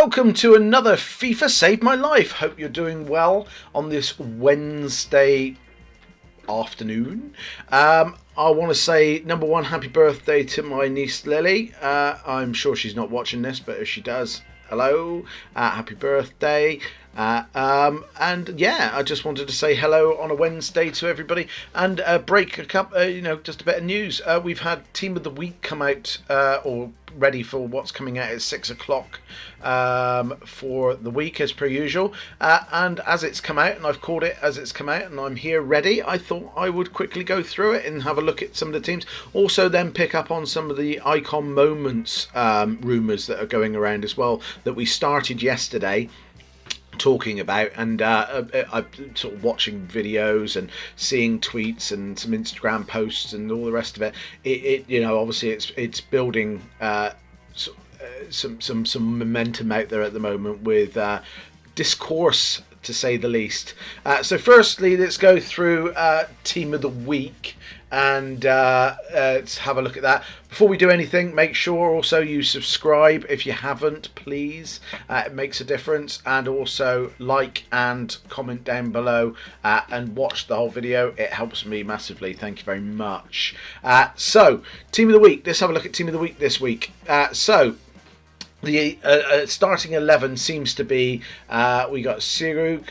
welcome to another FIFA Saved My Life. Hope you're doing well on this Wednesday afternoon. I want to say, number one, happy birthday to my niece Lily. I'm sure she's not watching this, but if she does, hello, happy birthday. And yeah, I just wanted to say hello on a Wednesday to everybody and break a cup, just a bit of news. We've had Team of the Week come out, or ready for what's coming out at 6 o'clock for the week as per usual. And as it's come out, and I've called it as it's come out, and I'm here ready, I thought I would quickly go through it and have a look at some of the teams. Also then pick up on some of the icon moments rumours that are going around as well that we started yesterday talking about, and I'm sort of watching videos and seeing tweets and some Instagram posts and all the rest of it. Obviously it's building some momentum out there at the moment with discourse, to say the least. So firstly, let's go through Team of the Week and let's have a look at that. Before we do anything, make sure also you subscribe if you haven't, please. It makes a difference. And also like and comment down below and watch the whole video. It helps me massively. Thank you very much. So, Team of the Week. Let's have a look at Team of the Week this week. The starting 11 seems to be we got Sirigu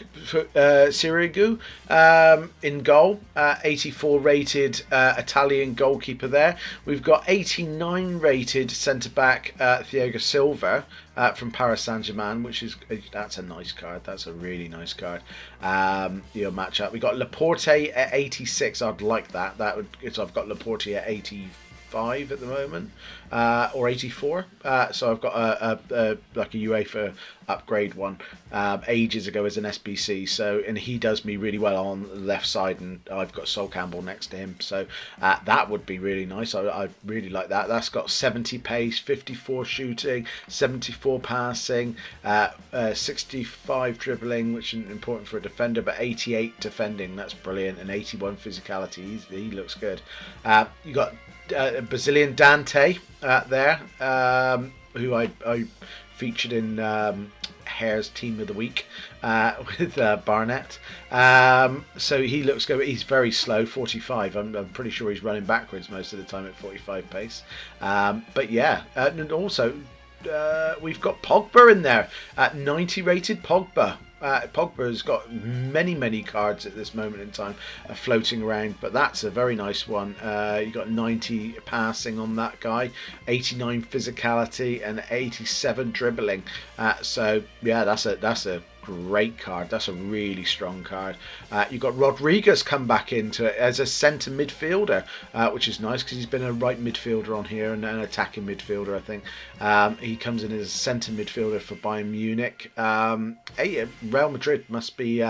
in goal, 84 rated Italian goalkeeper there. We've got 89 rated centre back Thiago Silva from Paris Saint-Germain, that's a nice card. That's a really nice card. Match up. We got Laporte at 86. I'd like that. So I've got Laporte at 85 at the moment, or 84. So I've got a UEFA upgrade one ages ago as an SBC. And he does me really well on the left side, and I've got Sol Campbell next to him. So that would be really nice. I really like that. That's got 70 pace, 54 shooting, 74 passing, 65 dribbling, which is important for a defender, but 88 defending. That's brilliant, and 81 physicality. He looks good. You got Brazilian Dante there, who I featured in Hare's Team of the Week with Barnett. So he looks good. He's very slow, 45. I'm pretty sure he's running backwards most of the time at 45 pace. But yeah, and also we've got Pogba in there at 90 rated Pogba. Pogba's got many cards at this moment in time floating around, but that's a very nice one. You got 90 passing on that guy, 89 physicality, and 87 dribbling. So yeah, that's a great card. That's a really strong card. You've got Rodriguez come back into it as a centre midfielder, which is nice because he's been a right midfielder on here and an attacking midfielder, I think. He comes in as a centre midfielder for Bayern Munich. Real Madrid must be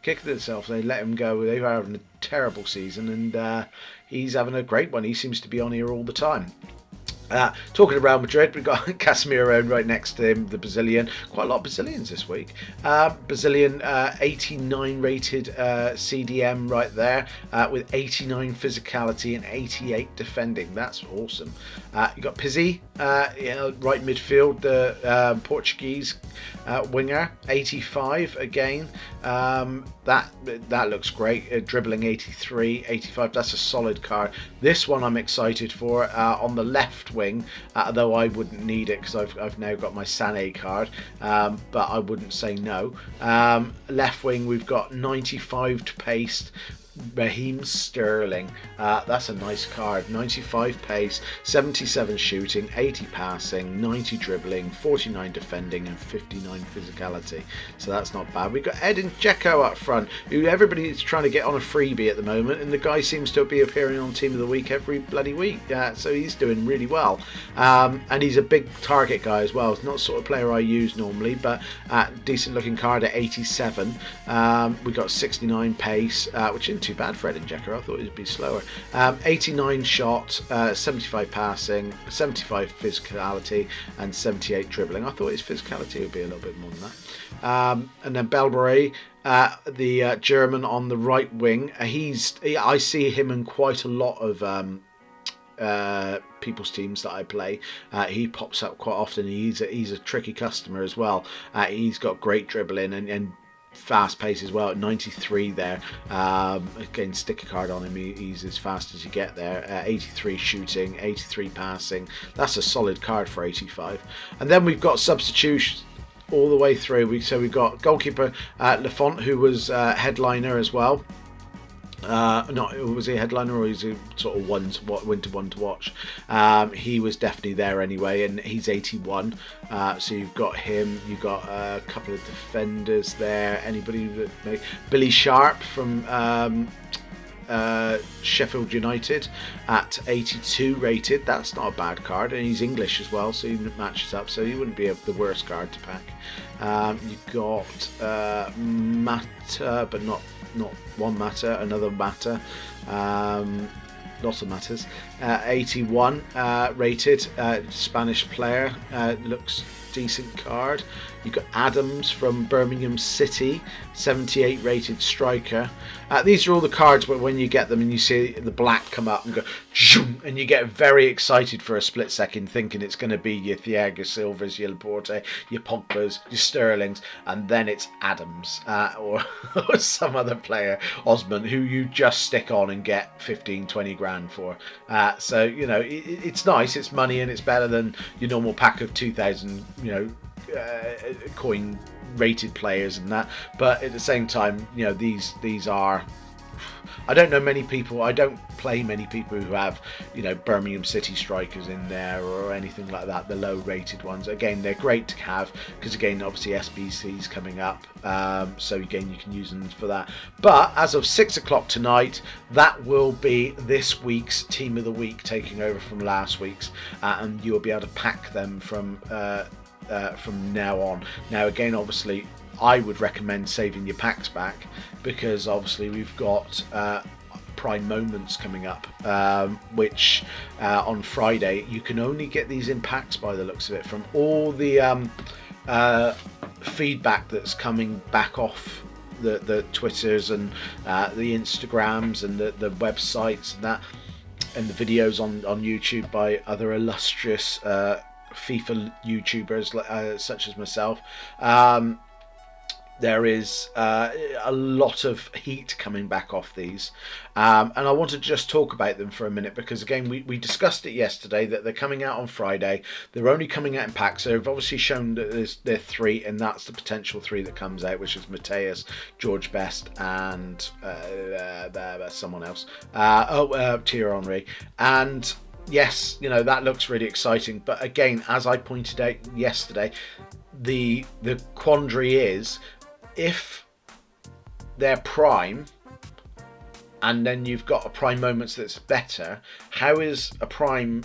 kicking themselves. They let him go. They were having a terrible season, and he's having a great one. He seems to be on here all the time. Talking of Real Madrid, we've got Casemiro right next to him, the Brazilian. Quite a lot of Brazilians this week. Brazilian 89 rated CDM right there, with 89 physicality and 88 defending. That's awesome. You got Pizzi, right midfield, the Portuguese winger, 85 again. That looks great. Dribbling 83, 85. That's a solid card. This one I'm excited for. On the left wing, though I wouldn't need it because I've now got my Sané card, but I wouldn't say no. Left wing, we've got 95 to pace Raheem Sterling. That's a nice card. 95 pace, 77 shooting, 80 passing, 90 dribbling, 49 defending, and 59 physicality. So that's not bad. We've got Edin Dzeko up front, who everybody's trying to get on a freebie at the moment, and the guy seems to be appearing on Team of the Week every bloody week. So he's doing really well. And he's a big target guy as well. It's not the sort of player I use normally, but decent looking card at 87. We got 69 pace, which isn't too bad for Edin Dzeko. I thought he'd be slower. 89 shot, 75 passing, 75 physicality, and 78 dribbling. I thought his physicality would be a little bit more than that. And then Belbray, the German on the right wing. I see him in quite a lot of people's teams that I play. He pops up quite often. He's a tricky customer as well. He's got great dribbling and fast pace as well at 93 there. Again, stick a card on him, he's as fast as you get there. 83 shooting, 83 passing. That's a solid card for 85. And then we've got substitutions all the way through. So we've got goalkeeper Lafont, who was headliner as well. Was he a headliner, or is he sort of one to watch? He was definitely there anyway, and he's 81. So you've got him. You've got a couple of defenders there. Anybody that Billy Sharp from Sheffield United at 82 rated. That's not a bad card, and he's English as well, so he matches up. So he wouldn't be the worst card to pack. You've got Mata, but not one Matter, another Matter, lots of Matters. 81 rated, Spanish player, looks decent card. You've got Adams from Birmingham City, 78 rated striker. These are all the cards where when you get them and you see the black come up and go zoom, and you get very excited for a split second, thinking it's going to be your Thiago Silvas, your Laporte, your Pogbas, your Sterlings, and then it's Adams or some other player, Osman, who you just stick on and get 15-20 grand for. So you know, it's nice, it's money, and it's better than your normal pack of 2,000 coin rated players and that. But at the same time, you know, these are, I don't know many people, I don't play many people who have, you know, Birmingham City strikers in there or anything like that, the low rated ones. Again, they're great to have because, again, obviously SBC's coming up, so again you can use them for that. But as of 6 o'clock tonight, that will be this week's Team of the Week, taking over from last week's, and you'll be able to pack them from now on. Now again, obviously I would recommend saving your packs back, because obviously we've got Prime Moments coming up, which on Friday you can only get these in packs by the looks of it, from all the feedback that's coming back off the Twitters and the Instagrams and the websites and that, and the videos on YouTube by other illustrious FIFA YouTubers such as myself. There is a lot of heat coming back off these, and I want to just talk about them for a minute, because again we discussed it yesterday that they're coming out on Friday. They're only coming out in packs, so they've obviously shown that there are 3, and that's the potential 3 that comes out, which is Mateus, George Best, and someone else, Thierry Henry. And yes, you know, that looks really exciting, but again, as I pointed out yesterday, the quandary is, if they're prime and then you've got a Prime Moments that's better, how is a prime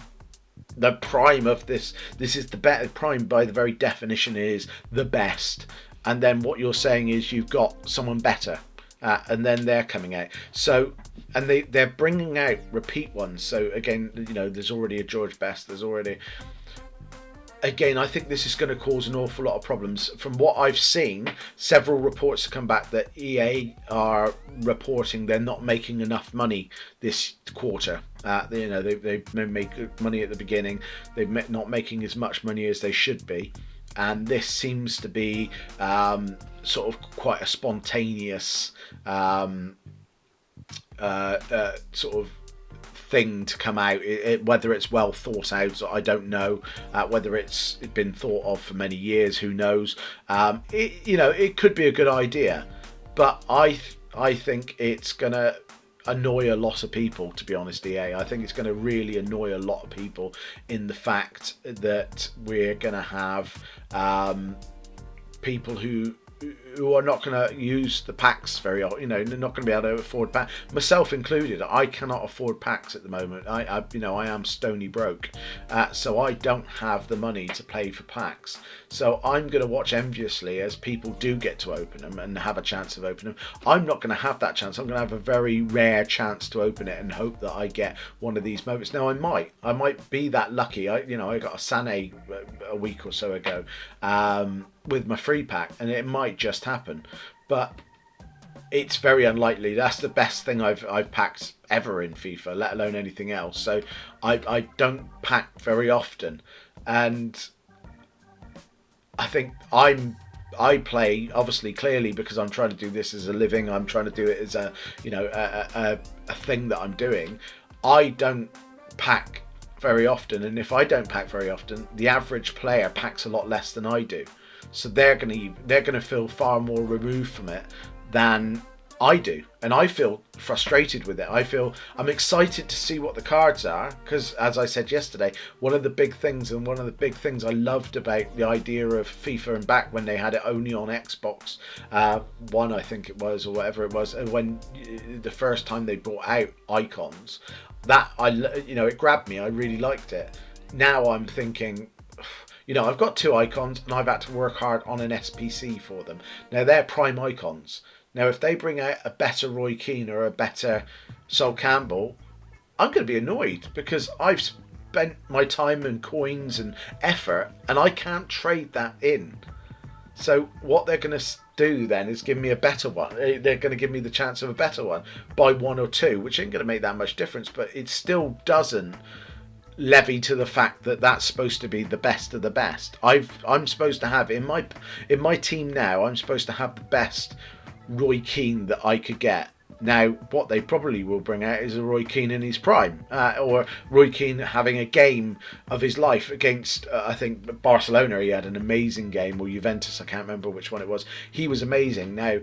the prime of this? This is the better prime, by the very definition is the best, and then what you're saying is you've got someone better, and then they're coming out. So, and they're bringing out repeat ones. So again, you know, there's already a George Best, there's already, again, I think this is going to cause an awful lot of problems. From what I've seen, several reports have come back that EA are reporting they're not making enough money this quarter. You know, they make money at the beginning, they're not making as much money as they should be, and this seems to be sort of quite a spontaneous sort of thing to come out. Whether it's well thought out, I don't know. Whether it's been thought of for many years, who knows? You know, it could be a good idea, but I think it's gonna annoy a lot of people, to be honest. EA, I think it's going to really annoy a lot of people, in the fact that we're going to have people who are not going to use the packs very often. You know, they're not going to be able to afford packs, myself included. I cannot afford packs at the moment. I you know, I am stony broke, so I don't have the money to pay for packs. So I'm going to watch enviously as people do get to open them and have a chance of opening them. I'm not going to have that chance. I'm going to have a very rare chance to open it and hope that I get one of these moments. Now I might be that lucky. I got a Sané a week or so ago with my free pack, and it might just happen. But it's very unlikely. That's the best thing I've packed ever in FIFA, let alone anything else. So I don't pack very often, and I think I play obviously clearly because I'm trying to do this as a living. I'm trying to do it as a a thing that I'm doing. I don't pack very often, and if I don't pack very often, the average player packs a lot less than I do. So they're gonna feel far more removed from it than I do, and I feel frustrated with it. I'm excited to see what the cards are, because as I said yesterday, one of the big things I loved about the idea of FIFA and back when they had it only on Xbox One, I think it was, or whatever it was, when the first time they brought out icons, that it grabbed me. I really liked it. Now I'm thinking, I've got 2 icons and I've had to work hard on an SPC for them. Now they're prime icons. Now, if they bring out a better Roy Keane or a better Sol Campbell, I'm going to be annoyed because I've spent my time and coins and effort and I can't trade that in. So what they're going to do then is give me a better one. They're going to give me the chance of a better one by 1 or 2, which ain't going to make that much difference, but it still doesn't levy to the fact that that's supposed to be the best of the best. I'm supposed to have in my team now, I'm supposed to have the best Roy Keane that I could get. Now, what they probably will bring out is a Roy Keane in his prime, or Roy Keane having a game of his life against, I think, Barcelona. He had an amazing game, or Juventus, I can't remember which one it was. He was amazing. Now,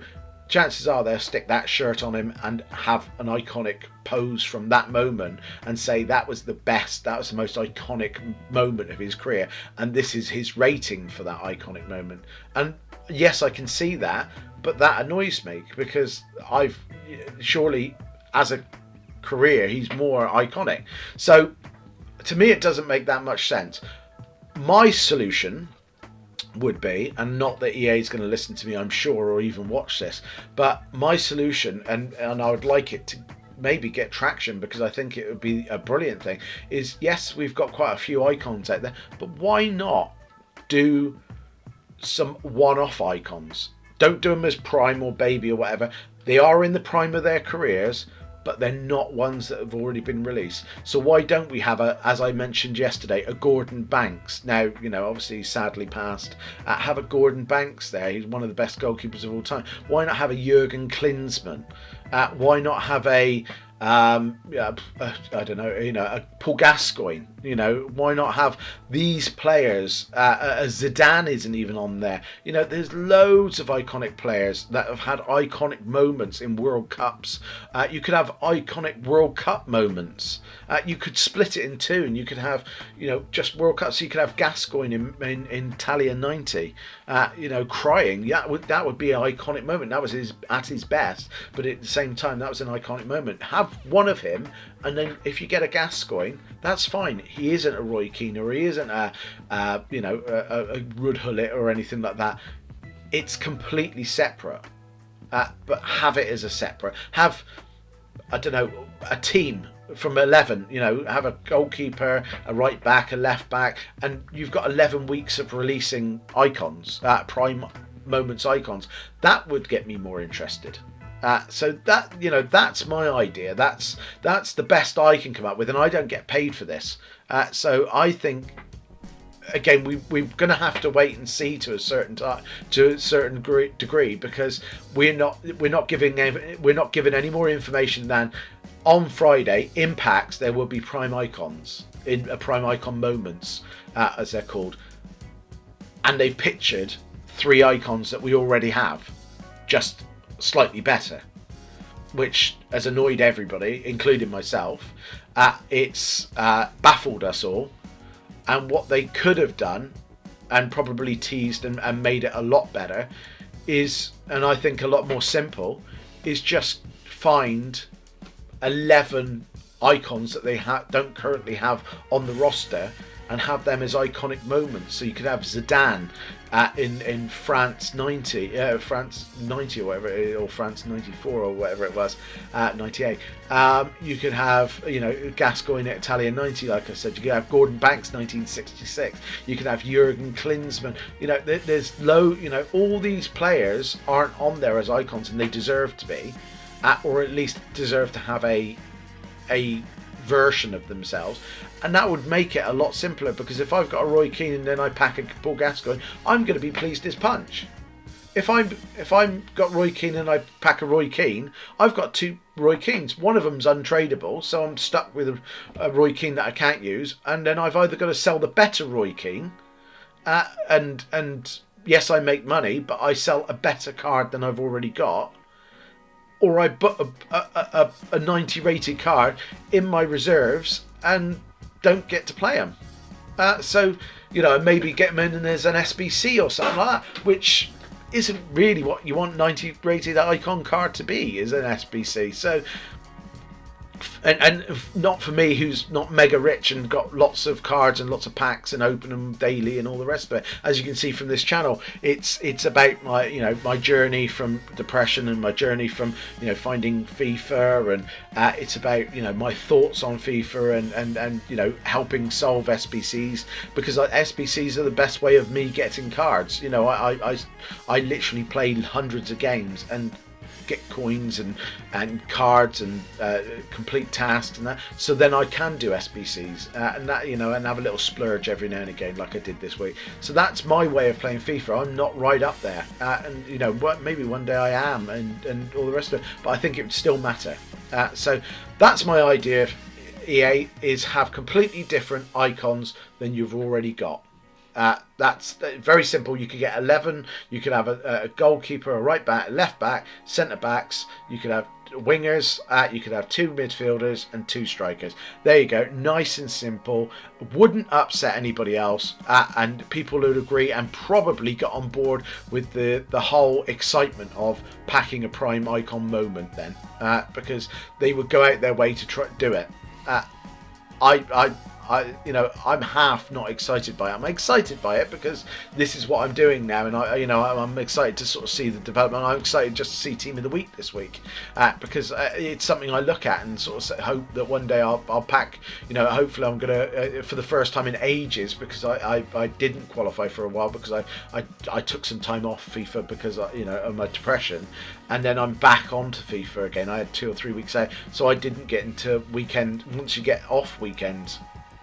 chances are they'll stick that shirt on him and have an iconic pose from that moment and say that was the best, that was the most iconic moment of his career, and this is his rating for that iconic moment. And yes, I can see that, but that annoys me because surely as a career he's more iconic. So to me it doesn't make that much sense. My solution would be, and not that EA is going to listen to me, I'm sure, or even watch this, but my solution, and I would like it to maybe get traction because I think it would be a brilliant thing, is yes, we've got quite a few icons out there, but why not do some one-off icons? Don't do them as prime or baby or whatever. They are in the prime of their careers, but they're not ones that have already been released. So why don't we have as I mentioned yesterday, a Gordon Banks? Now, obviously he's sadly passed. Have a Gordon Banks there. He's one of the best goalkeepers of all time. Why not have a Jurgen Klinsmann? Why not have a I don't know, a Paul Gascoigne? Why not have these players? Zidane isn't even on there. There's loads of iconic players that have had iconic moments in World Cups. You could have iconic World Cup moments. You could split it in 2, and you could have, just World Cups. So you could have Gascoigne in Italia '90, crying. Yeah, that would be an iconic moment. That was at his best, but at the same time, that was an iconic moment. Have one of him, and then if you get a Gascoigne, that's fine. He isn't a Roy Keane, or he isn't a Ruud Gullit or anything like that. It's completely separate. But have it as a separate. Have, I don't know, a team from 11. Have a goalkeeper, a right back, a left back, and you've got 11 weeks of releasing icons, prime moments icons. That would get me more interested. So that's my idea. That's the best I can come up with, and I don't get paid for this. So I think, again, we're going to have to wait and see to a certain degree, because we're not giving any more information than on Friday in packs there will be prime icons, in prime icon moments, as they're called, and they've pictured 3 icons that we already have, just slightly better, which has annoyed everybody, including myself. It's baffled us all. And what they could have done, and probably teased and made it a lot better, is, and I think a lot more simple, is just find 11 icons that they don't currently have on the roster, and have them as iconic moments. So you could have Zidane in France 90, France 90 or whatever it is, or France 94 or whatever it was, 98. You could have, you know, Gascoigne at Italia 90, like I said. You could have Gordon Banks 1966. You could have Jurgen Klinsmann. You know, there's you know, all these players aren't on there as icons, and they deserve to be, or at least deserve to have a version of themselves, and that would make it a lot simpler, because if I've got a Roy Keane and then I pack a Paul Gascoigne, I'm going to be pleased as punch. If I'm got Roy Keane and I pack a Roy Keane, I've got two Roy Keanes. One of them's untradeable, so I'm stuck with a Roy Keane that I can't use, and then I've either got to sell the better Roy Keane, and yes, I make money, but I sell a better card than I've already got, or I put a 90 rated card in my reserves and don't get to play them. So, you know, maybe get them in and there's an SBC or something like that, which isn't really what you want 90 rated icon card to be, is an SBC. So, and not for me, who's not mega rich and got lots of cards and lots of packs and open them daily and all the rest of it. As you can see from this channel, it's about my, you know, my journey from depression and my journey from, you know, finding FIFA, and it's about, you know, my thoughts on FIFA and you know, helping solve SBCs, because SBCs are the best way of me getting cards. You know, I literally played hundreds of games and get coins and cards and complete tasks and that, so then I can do SBCs and that, you know, and have a little splurge every now and again, like I did this week. So that's my way of playing FIFA. I'm not right up there, and you know, maybe one day I am, and all the rest of it, but I think it would still matter. So that's my idea of EA, is have completely different icons than you've already got. That's very simple. You could get 11. You could have a goalkeeper, a right back, a left back, centre backs. You could have wingers. You could have 2 midfielders and 2 strikers. There you go. Nice and simple. Wouldn't upset anybody else, and people would agree and probably get on board with the whole excitement of packing a prime icon moment then, because they would go out their way to try to do it. You know, I'm half not excited by it. I'm excited by it because this is what I'm doing now, and I'm excited to sort of see the development. I'm excited just to see Team of the Week this week, because it's something I look at and sort of hope that one day I'll pack. You know, hopefully I'm gonna for the first time in ages, because I didn't qualify for a while because I took some time off FIFA because you know, of my depression, and then I'm back onto FIFA again. I had 2 or 3 weeks out, so I didn't get into weekend. Once you get off weekends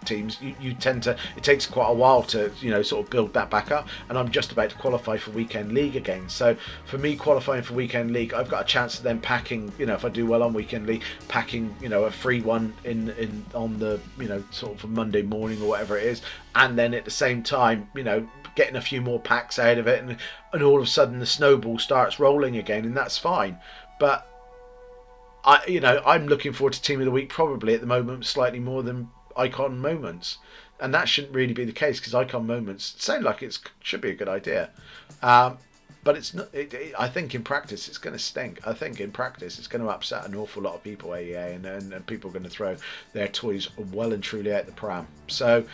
teams, you tend to, it takes quite a while to, you know, sort of build that back up, and I'm just about to qualify for weekend league again. So for me, qualifying for weekend league, I've got a chance of then packing, you know, if I do well on weekend league, packing, you know, a free one in on the, you know, sort of a Monday morning or whatever it is, and then at the same time, you know, getting a few more packs out of it, and all of a sudden the snowball starts rolling again, and that's fine. But I'm looking forward to Team of the Week probably at the moment slightly more than icon moments, and that shouldn't really be the case, because icon moments sound like it should be a good idea, but it's not. I think in practice it's going to stink. I think in practice it's going to upset an awful lot of people, and people are going to throw their toys well and truly out the pram. So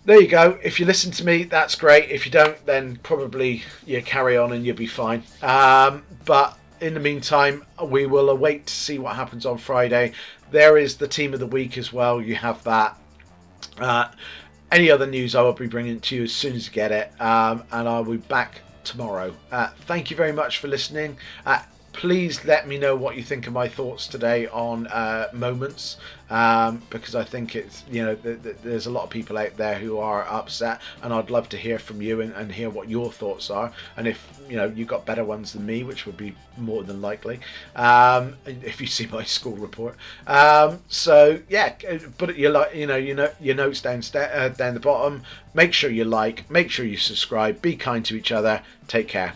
there you go. If you listen to me, that's great. If you don't, then probably you carry on and you'll be fine. But in the meantime, we will await to see what happens on Friday. There is the Team of the Week as well. You have that. Any other news I will be bringing to you as soon as I get it. And I'll be back tomorrow. Thank you very much for listening. Please let me know what you think of my thoughts today on moments, because I think it's, you know, there's a lot of people out there who are upset, and I'd love to hear from you and hear what your thoughts are, and if, you know, you got better ones than me, which would be more than likely, if you see my school report. So yeah, put your notes down the bottom. Make sure you like, make sure you subscribe, be kind to each other, take care.